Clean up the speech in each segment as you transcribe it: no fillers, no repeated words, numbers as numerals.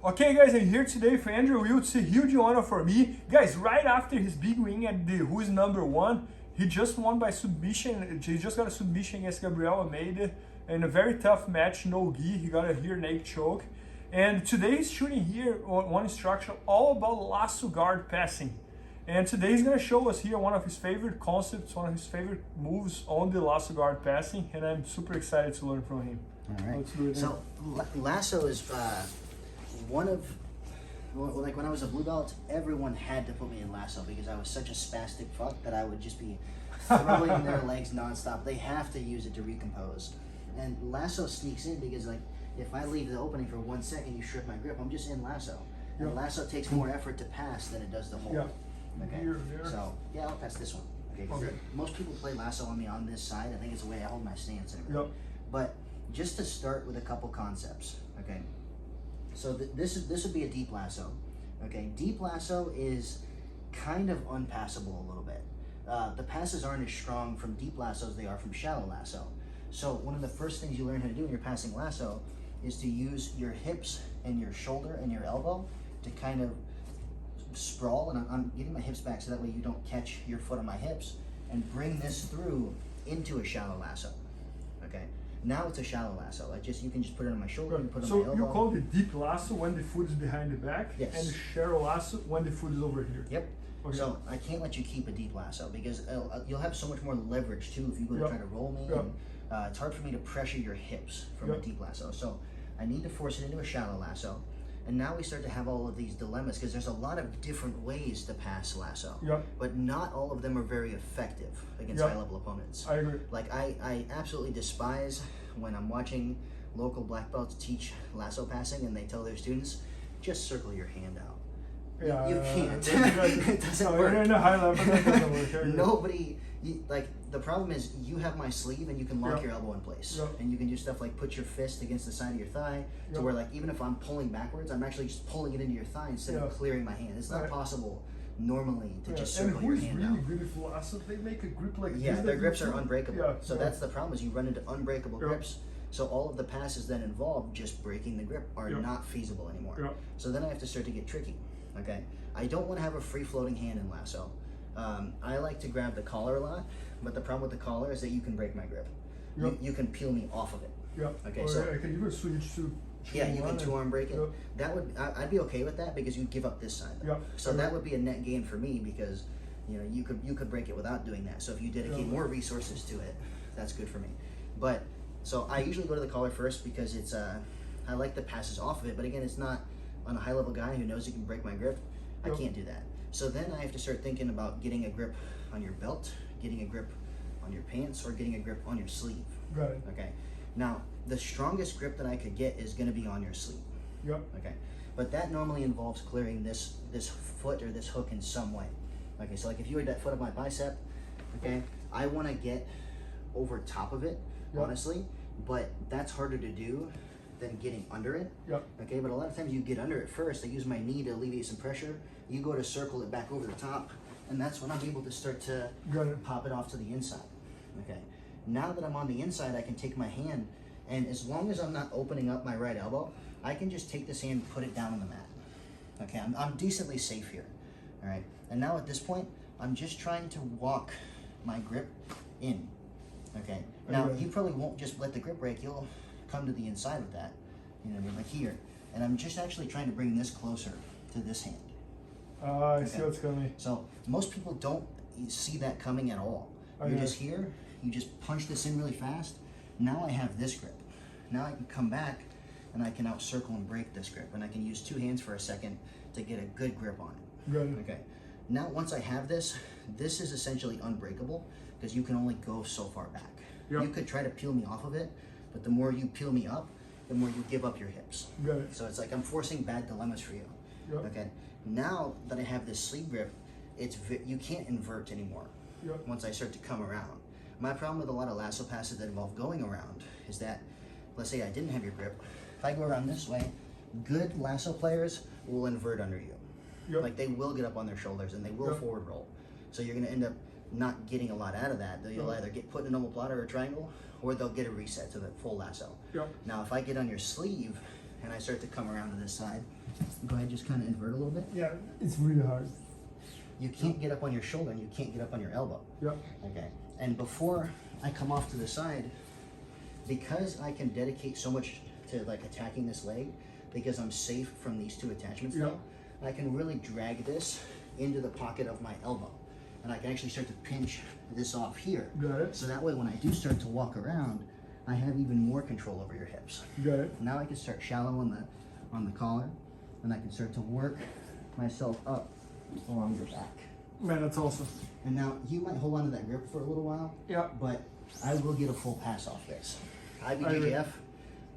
Okay guys, I'm here today for Andrew Wiltse. Huge honor for me. Guys, right after his big win at the Who's Number 1, he just won by submission. He just got a submission against Gabriel Almeida in a very tough match, no gi. He got a rear naked choke. And today he's shooting here one instruction all about lasso guard passing. And today he's going to show us here one of his favorite concepts, one of his favorite moves on the lasso guard passing. And I'm super excited to learn from him. All right. Let's do it. So lasso is one of, like when I was a blue belt, everyone had to put me in lasso because I was such a spastic fuck that I would just be throwing their legs nonstop. They have to use it to recompose. And lasso sneaks in because like if I leave the opening for 1 second, you strip my grip, I'm just in lasso. And lasso takes more effort to pass than it does to hold. Okay. So yeah, I'll pass this one. Okay. Most people play lasso on me on this side. I think it's the way I hold my stance and everything. But just to start with a couple concepts, okay? So this would be a deep lasso, okay? Deep lasso is kind of unpassable a little bit. The passes aren't as strong from deep lasso as they are from shallow lasso. So one of the first things you learn how to do when you're passing lasso is to use your hips and your shoulder and your elbow to kind of sprawl, and I'm getting my hips back so that way you don't catch your foot on my hips, and bring this through into a shallow lasso, okay? Now it's a shallow lasso. You can just put it on my shoulder and put it on my elbow. So you call the deep lasso when the foot is behind the back, and the shallow lasso when the foot is over here. Yep. Okay. So I can't let you keep a deep lasso because you'll have so much more leverage too if you go to try to roll me. And, it's hard for me to pressure your hips from a deep lasso. So I need to force it into a shallow lasso. And now we start to have all of these dilemmas because there's a lot of different ways to pass lasso, but not all of them are very effective against high-level opponents. I agree. Like I absolutely despise when I'm watching local black belts teach lasso passing and they tell their students, just circle your hand out. You can't. It doesn't work. You're in a high level, that doesn't work. Nobody, like the problem is you have my sleeve and you can lock your elbow in place. And you can do stuff like put your fist against the side of your thigh to where like even if I'm pulling backwards, I'm actually just pulling it into your thigh instead of clearing my hand. It's not possible normally to just circle your hand out. And who's really good at lasso, they make a grip like this. Yeah, their grips are unbreakable. So that's the problem is you run into unbreakable grips. So all of the passes that involve just breaking the grip are not feasible anymore. So then I have to start to get tricky. Okay, I don't want to have a free-floating hand in lasso. I like to grab the collar a lot, but the problem with the collar is that you can break my grip. You can peel me off of it. Okay, so I can even switch to you can two-arm break it. That would I'd be okay with that because you'd give up this side. So that would be a net gain for me because you could break it without doing that. So if you dedicate more resources to it, that's good for me. But so I usually go to the collar first because it's I like the passes off of it, but again, it's not on a high-level guy who knows he can break my grip. I can't do that. So then I have to start thinking about getting a grip on your belt, getting a grip on your pants, or getting a grip on your sleeve. Okay. Now, the strongest grip that I could get is going to be on your sleeve. Okay. But that normally involves clearing this foot or this hook in some way. Okay. So like if you had that foot of my bicep, okay, I want to get over top of it, honestly, but that's harder to do than getting under it. Okay, but a lot of times you get under it first. I use my knee to alleviate some pressure. You go to circle it back over the top, and that's when I'm able to start to pop it off to the inside. Okay, now that I'm on the inside, I can take my hand, and as long as I'm not opening up my right elbow, I can just take this hand and put it down on the mat. Okay, I'm decently safe here. All right, and now at this point, I'm just trying to walk my grip in. Okay, now you probably won't just let the grip break. You'll come to the inside with that, you know what I mean, like here. And I'm just actually trying to bring this closer to this hand. I see what's coming. So most people don't see that coming at all. You're just here, you just punch this in really fast. Now I have this grip. Now I can come back and I can out circle and break this grip. And I can use two hands for a second to get a good grip on it. Okay. Now once I have this, this is essentially unbreakable because you can only go so far back. You could try to peel me off of it, but the more you peel me up, the more you give up your hips. So it's like I'm forcing bad dilemmas for you. Okay. Now that I have this sleeve grip, you can't invert anymore once I start to come around. My problem with a lot of lasso passes that involve going around is that, let's say I didn't have your grip. If I go around this way, good lasso players will invert under you. Like they will get up on their shoulders and they will forward roll. So you're going to end up not getting a lot out of that. You'll either get put in a normal plotter or a triangle, or they'll get a reset to the full lasso. Now, if I get on your sleeve and I start to come around to this side, go ahead, just kind of invert a little bit. Yeah, it's really hard. You can't get up on your shoulder and you can't get up on your elbow. Yep. Okay. And before I come off to the side, because I can dedicate so much to like attacking this leg, because I'm safe from these two attachments now, I can really drag this into the pocket of my elbow. And I can actually start to pinch this off here. Got it. So that way when I do start to walk around, I have even more control over your hips. Got it. Now I can start shallow on the collar, and I can start to work myself up along your back. Man, that's awesome. And now you might hold on to that grip for a little while. Yeah. But I will get a full pass off this. IBJJF,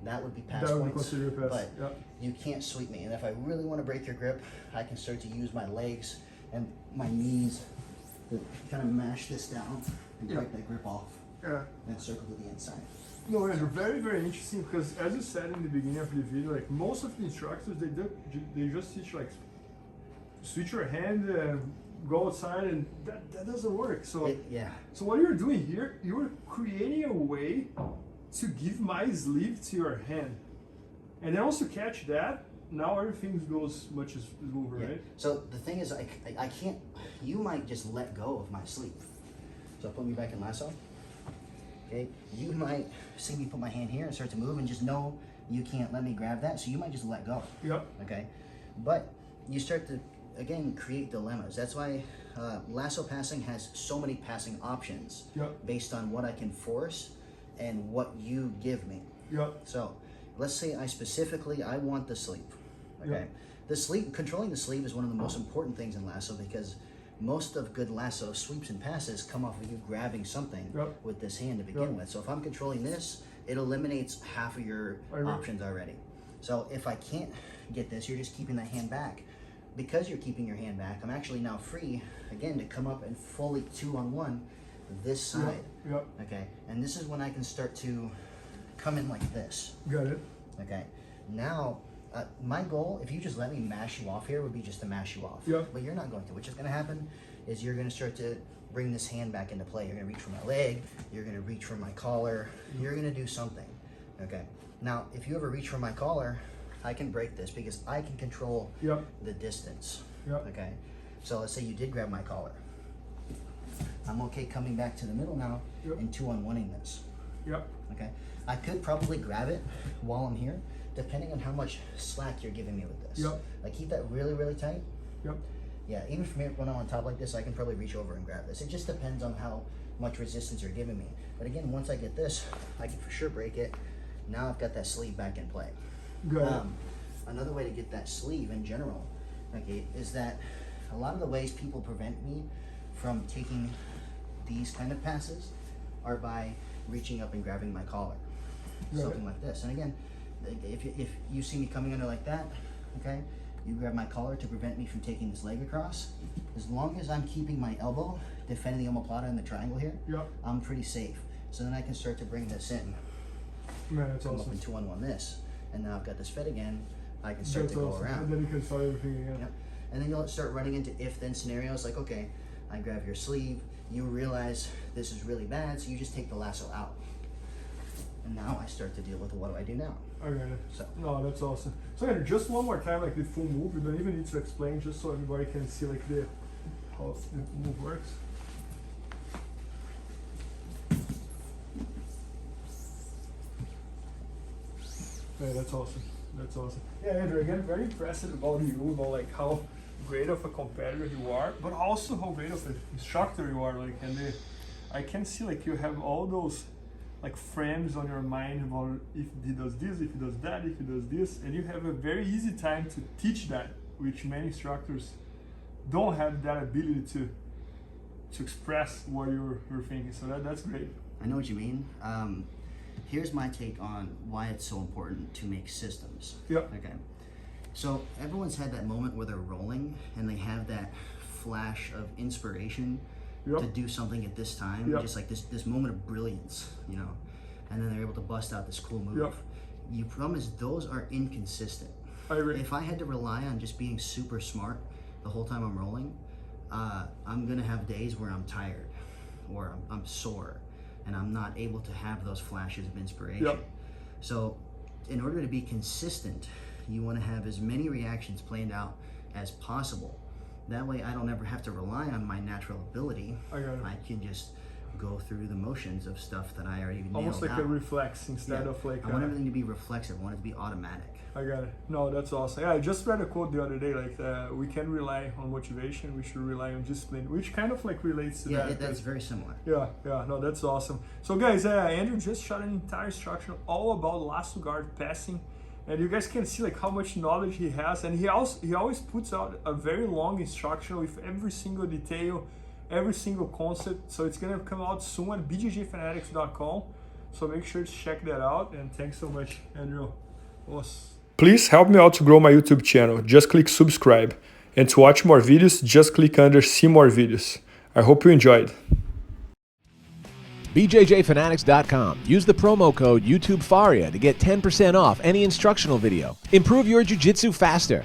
that would be pass that would points. Be considered a pass. But you can't sweep me. And if I really want to break your grip, I can start to use my legs and my knees to kind of mash this down and break that grip off. Yeah. And circle to the inside. No, Andrew, very, very interesting, because as you said in the beginning of the video, like most of the instructors, they just teach like switch your hand and go outside, and that doesn't work. So So what you're doing here, you're creating a way to give my sleeve to your hand, and then also catch that. Now everything goes much smoother, right? So the thing is, I can't. You might just let go of my sleeve. So put me back in lasso. Okay, you might see me put my hand here and start to move and just know you can't let me grab that, so you might just let go. Yep. Okay, but you start to, again, create dilemmas. That's why lasso passing has so many passing options based on what I can force and what you give me. Yep. So let's say I want the sleeve. Okay, the sleeve, controlling the sleeve is one of the most important things in lasso, because most of good lasso sweeps and passes come off of you grabbing something with this hand to begin with. So if I'm controlling this, it eliminates half of your options already. So if I can't get this, you're just keeping that hand back. Because you're keeping your hand back, I'm actually now free, again, to come up and fully 2-on-1 this side. Okay, and this is when I can start to come in like this. Got it. Okay, now, my goal, if you just let me mash you off here, would be just to mash you off. But you're not going to. What's just going to happen is you're going to start to bring this hand back into play. You're going to reach for my leg. You're going to reach for my collar. You're going to do something. Okay. Now, if you ever reach for my collar, I can break this because I can control the distance. Okay. So let's say you did grab my collar. I'm okay coming back to the middle now and 2-on-1ing this. Okay. I could probably grab it while I'm here, depending on how much slack you're giving me with this. Like keep that really, really tight. Yeah, even from here, when I'm on top like this, I can probably reach over and grab this. It just depends on how much resistance you're giving me. But again, once I get this, I can for sure break it. Now I've got that sleeve back in play. Another way to get that sleeve in general, okay, is that a lot of the ways people prevent me from taking these kind of passes are by reaching up and grabbing my collar. Something like this. And again, if you see me coming under like that, okay, you grab my collar to prevent me from taking this leg across. As long as I'm keeping my elbow defending the omoplata in the triangle here, I'm pretty safe. So then I can start to bring this in. Man, that's come awesome. up and 2-on-1 this. And now I've got this fed again. I can start to go around. And then you can start everything again. And then you'll start running into if-then scenarios like, okay, I grab your sleeve, you realize this is really bad, so you just take the lasso out. And now I start to deal with what do I do now? Okay. So. No, that's awesome. So Andrew, just one more time, like the full move. You don't even need to explain, just so everybody can see like how the move works. Yeah, that's awesome. That's awesome. Yeah, Andrew, again, very impressive about you, about like how great of a competitor you are, but also how great of an instructor you are. Like, and I can see like you have all those like frames on your mind about if he does this, if he does that, if he does this, and you have a very easy time to teach that, which many instructors don't have that ability to express what you're thinking. So that's great. I know what you mean. Here's my take on why it's so important to make systems. Okay. So everyone's had that moment where they're rolling and they have that flash of inspiration to do something at this time, just like this moment of brilliance, you know, and then they're able to bust out this cool move. You promise those are inconsistent. I agree. If I had to rely on just being super smart the whole time I'm rolling, I'm gonna have days where I'm tired or I'm sore and I'm not able to have those flashes of inspiration. So in order to be consistent, you want to have as many reactions planned out as possible. That way I don't ever have to rely on my natural ability. I can just go through the motions of stuff that I already nailed out. Almost like a reflex instead of like... I want everything to be reflexive. I want it to be automatic. I got it. No, that's awesome. Yeah, I just read a quote the other day, like, we can rely on motivation, we should rely on discipline, which kind of like relates to that. Yeah, that's very similar. Yeah, no, that's awesome. So guys, Andrew just shot an entire instruction all about lasso guard passing, and you guys can see like how much knowledge he has, and he always puts out a very long instruction with every single detail, every single concept. So it's gonna come out soon at bjjfanatics.com. So make sure to check that out, and thanks so much, Andrew. Please help me out to grow my YouTube channel. Just click subscribe. And to watch more videos, just click under see more videos. I hope you enjoyed. BJJFanatics.com. Use the promo code YouTube Faria to get 10% off any instructional video. Improve your jiu-jitsu faster.